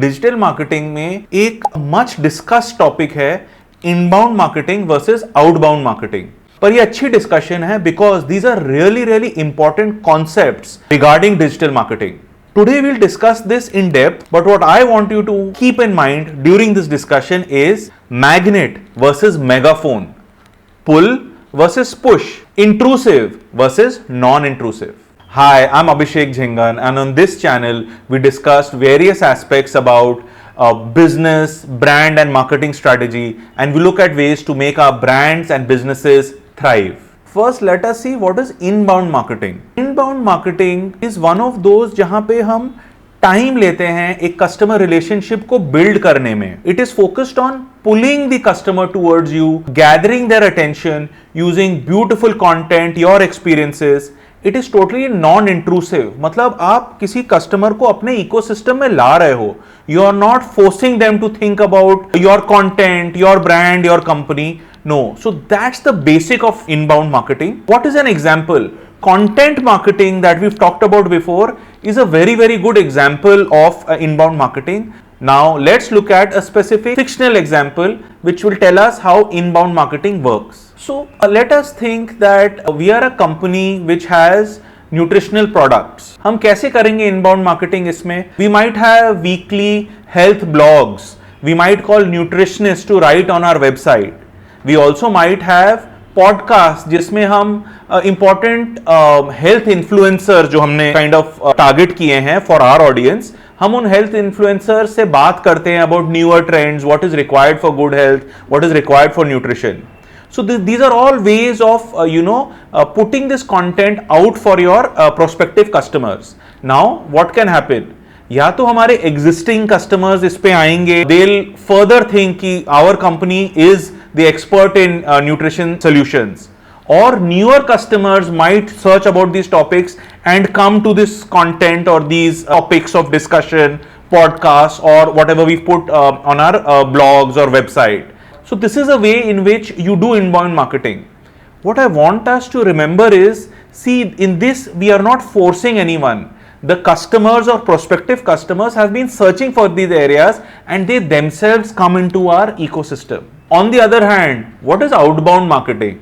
Digital marketing में एक much discuss topic है inbound marketing versus outbound marketing. पर ये अच्छी डिस्कशन है because these are really important concepts regarding digital marketing. Today we'll discuss this in depth, but what I want you to keep in mind during this discussion is magnet versus megaphone, pull versus push, intrusive versus non-intrusive. Hi, I'm Abhishek Jhingan, and on this channel we discussed various aspects about business, brand and marketing strategy, and we look at ways to make our brands and businesses thrive. First, let us see what is inbound marketing. Inbound marketing is one of those जहां पे हम time लेते हैं एक customer relationship को build करने में. It is focused on pulling the customer towards you, gathering their attention, using beautiful content, your experiences. It is totally non-intrusive. मतलब आप किसी कस्टमर को अपने इकोसिस्टम में ला रहे हो. You are not forcing them to think about your content, your brand, your company. No. So that's the basic of inbound marketing. What is an example? Content marketing that we've talked about before is a very good example of inbound marketing. Now let's look at a specific fictional example which will tell us how inbound marketing works. So let us think that we are a company which has nutritional products. हम कैसे करेंगे inbound marketing इसमें? We might have weekly health blogs. We might call nutritionists to write on our website. We also might have podcast जिसमें हम important health influencers जो हमने kind of target किए हैं for our audience, हम उन health influencers से बात करते हैं about newer trends, what is required for good health, what is required for nutrition. So these are all ways of putting this content out for your prospective customers. Now what can happen? या तो हमारे existing customers इस पे आएंगे, they'll further think कि our company is the expert in nutrition solutions, or newer customers might search about these topics and come to this content or these topics of discussion, podcasts or whatever we put on our blogs or website. So this is a way in which you do inbound marketing. What I want us to remember is, see, in this we are not forcing anyone. The customers or prospective customers have been searching for these areas and they themselves come into our ecosystem. On the other hand, what is outbound marketing?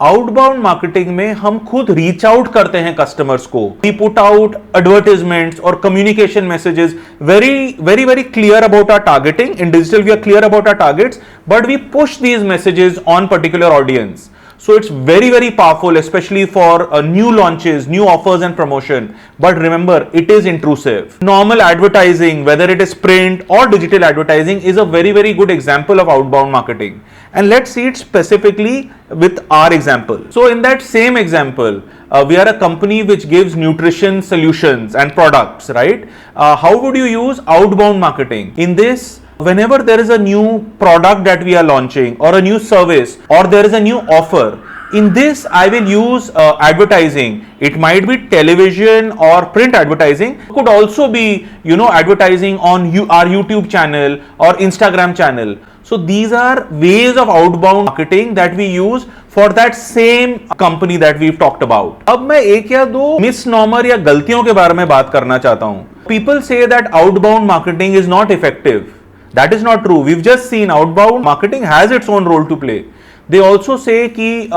Outbound marketing में हम खुद reach out करते हैं customers को. We put out advertisements or communication messages, very clear about our targeting. In digital, we are clear about our targets, but we push these messages on particular audience. So it's very powerful, especially for new launches, new offers and promotion. But remember, it is intrusive. Normal advertising, whether it is print or digital advertising, is a very good example of outbound marketing. And let's see it specifically with our example. So in that same example, we are a company which gives nutrition solutions and products, right? How would you use outbound marketing? In this, whenever there is a new product that we are launching or a new service or there is a new offer, in this I will use advertising. It might be television or print advertising. It could also be advertising on our YouTube channel or Instagram channel. So these are ways of outbound marketing that we use for that same company that we've talked about. अब मैं एक या दो misnomer या गलतियों के बारे में बात करना चाहता हूँ. People say that outbound marketing is not effective. That is not true. We've just seen outbound marketing has its own role to play. They also say कि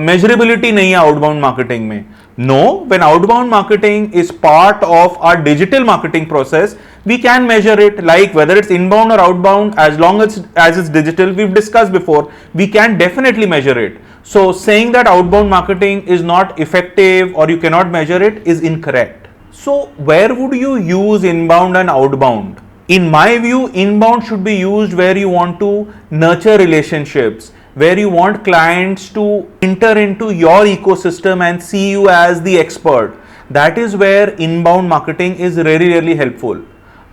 measurability नहीं है outbound marketing में. No, when outbound marketing is part of our digital marketing process, we can measure it, like whether it's inbound or outbound, as long as it's digital, we've discussed before, we can definitely measure it. So saying that outbound marketing is not effective or you cannot measure it is incorrect. So where would you use inbound and outbound? In my view, inbound should be used where you want to nurture relationships, where you want clients to enter into your ecosystem and see you as the expert. That is where inbound marketing is really helpful.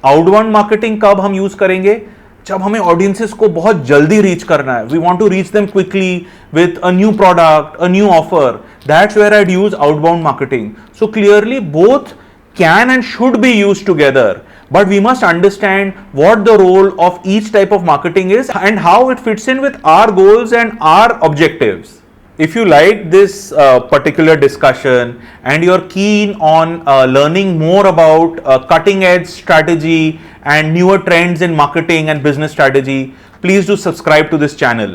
Outbound marketing कब हम use करेंगे? जब हमें audiences को बहुत जल्दी reach करना है. We want to reach them quickly with a new product, a new offer. That's where I'd use outbound marketing. So clearly both can and should be used together. But we must understand what the role of each type of marketing is and how it fits in with our goals and our objectives. If you like this particular discussion and you're keen on learning more about cutting edge strategy and newer trends in marketing and business strategy, please do subscribe to this channel.